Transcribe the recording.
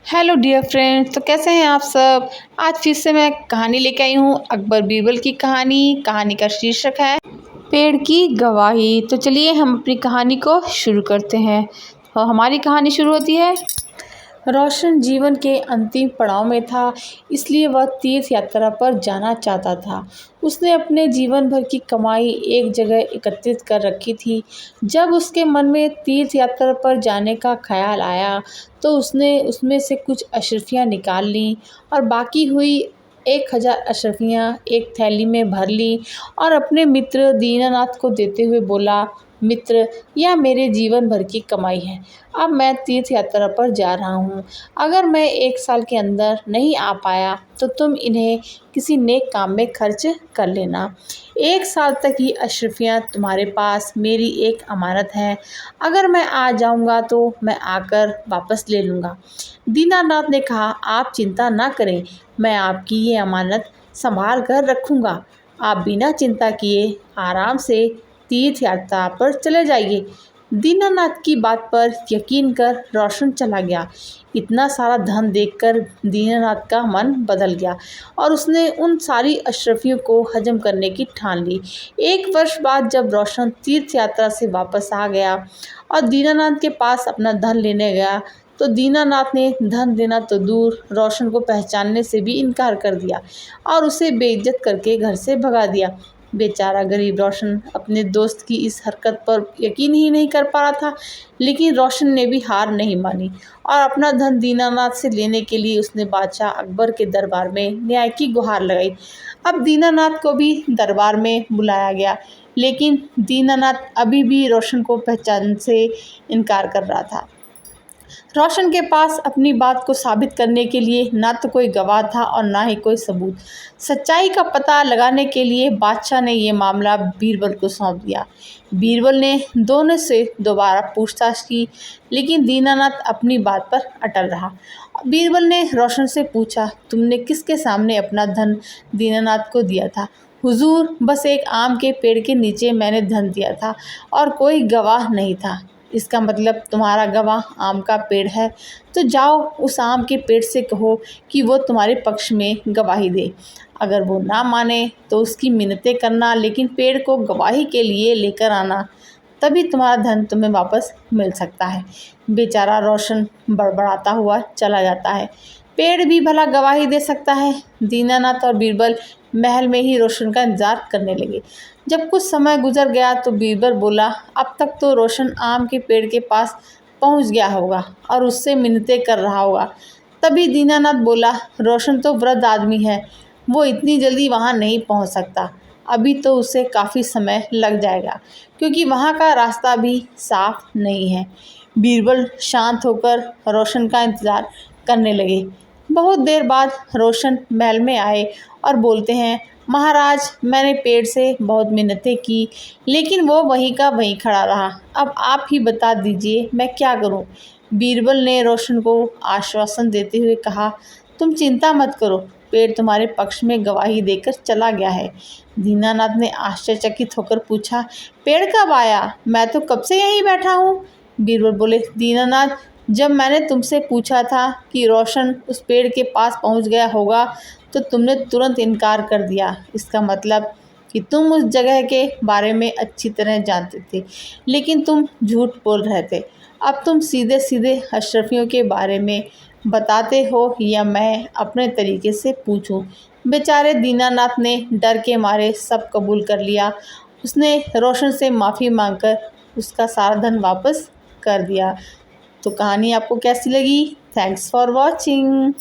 Hello dear friends, तो कैसे हैं आप सब। आज फिर से मैं कहानी लेके आई हूँ, अकबर बीरबल की कहानी। कहानी का शीर्षक है पेड़ की गवाही। तो चलिए हम अपनी कहानी को शुरू करते हैं। तो हमारी कहानी शुरू होती है। रोशन जीवन के अंतिम पड़ाव में था, इसलिए वह तीर्थ यात्रा पर जाना चाहता था। उसने अपने जीवन भर की कमाई एक जगह एकत्रित कर रखी थी। जब उसके मन में तीर्थ यात्रा पर जाने का ख्याल आया, तो उसने उसमें से कुछ अशर्फियाँ निकाल लीं और बाकी हुई 1000 अशर्फियाँ एक थैली में भर लीं और अपने मित्र दीनानाथ को देते हुए बोला, मित्र, यह मेरे जीवन भर की कमाई है। अब मैं तीर्थ यात्रा पर जा रहा हूँ। अगर मैं 1 साल के अंदर नहीं आ पाया तो तुम इन्हें किसी नेक काम में खर्च कर लेना। 1 साल तक ये अशर्फियाँ तुम्हारे पास मेरी एक अमानत है। अगर मैं आ जाऊँगा तो मैं आकर वापस ले लूँगा। दीनानाथ ने कहा, आप चिंता ना करें, मैं आपकी ये अमानत संभाल कर रखूँगा। आप बिना चिंता किए आराम से तीर्थ यात्रा पर चले जाइए। दीनानाथ की बात पर यकीन कर रोशन चला गया। इतना सारा धन देखकर दीनानाथ का मन बदल गया और उसने उन सारी अशर्फियों को हजम करने की ठान ली। 1 वर्ष बाद जब रोशन तीर्थ यात्रा से वापस आ गया और दीनानाथ के पास अपना धन लेने गया, तो दीनानाथ ने धन देना तो दूर, रोशन को पहचानने से भी इनकार कर दिया और उसे बेइज्जत करके घर से भगा दिया। बेचारा गरीब रोशन अपने दोस्त की इस हरकत पर यकीन ही नहीं कर पा रहा था, लेकिन रोशन ने भी हार नहीं मानी और अपना धन दीनानाथ से लेने के लिए उसने बादशाह अकबर के दरबार में न्याय की गुहार लगाई। अब दीनानाथ को भी दरबार में बुलाया गया, लेकिन दीनानाथ अभी भी रोशन को पहचान से इनकार कर रहा था। रोशन के पास अपनी बात को साबित करने के लिए ना तो कोई गवाह था और ना ही कोई सबूत। सच्चाई का पता लगाने के लिए बादशाह ने ये मामला बीरबल को सौंप दिया। बीरबल ने दोनों से दोबारा पूछताछ की, लेकिन दीनानाथ अपनी बात पर अटल रहा। बीरबल ने रोशन से पूछा, तुमने किसके सामने अपना धन दीनानाथ को दिया था। हुजूर, बस एक आम के पेड़ के नीचे मैंने धन दिया था और कोई गवाह नहीं था। इसका मतलब तुम्हारा गवाह आम का पेड़ है। तो जाओ उस आम के पेड़ से कहो कि वो तुम्हारे पक्ष में गवाही दे। अगर वो ना माने तो उसकी मिन्नतें करना, लेकिन पेड़ को गवाही के लिए लेकर आना, तभी तुम्हारा धन तुम्हें वापस मिल सकता है। बेचारा रोशन बड़बड़ाता हुआ चला जाता है। पेड़ भी भला गवाही दे सकता है। दीनानाथ और बीरबल महल में ही रोशन का इंतजार करने लगे। जब कुछ समय गुजर गया तो बीरबल बोला, अब तक तो रोशन आम के पेड़ के पास पहुंच गया होगा और उससे मिन्नतें कर रहा होगा। तभी दीनानाथ बोला, रोशन तो वृद्ध आदमी है, वो इतनी जल्दी वहां नहीं पहुंच सकता। अभी तो उसे काफ़ी समय लग जाएगा, क्योंकि वहां का रास्ता भी साफ नहीं है। बीरबल शांत होकर रोशन का इंतज़ार करने लगे। बहुत देर बाद रोशन महल में आए और बोलते हैं, महाराज, मैंने पेड़ से बहुत मिन्नतें की, लेकिन वो वहीं का वहीं खड़ा रहा। अब आप ही बता दीजिए मैं क्या करूं। बीरबल ने रोशन को आश्वासन देते हुए कहा, तुम चिंता मत करो, पेड़ तुम्हारे पक्ष में गवाही देकर चला गया है। दीनानाथ ने आश्चर्यचकित होकर पूछा, पेड़ कब आया? मैं तो कब से यहीं बैठा हूँ। बीरबल बोले, दीनानाथ, जब मैंने तुमसे पूछा था कि रोशन उस पेड़ के पास पहुंच गया होगा, तो तुमने तुरंत इनकार कर दिया। इसका मतलब कि तुम उस जगह के बारे में अच्छी तरह जानते थे, लेकिन तुम झूठ बोल रहे थे। अब तुम सीधे सीधे अशरफियों के बारे में बताते हो या मैं अपने तरीके से पूछूं। बेचारे दीनानाथ ने डर के मारे सब कबूल कर लिया। उसने रोशन से माफ़ी मांगकर उसका सारा धन वापस कर दिया। तो कहानी आपको कैसी लगी? Thanks for watching.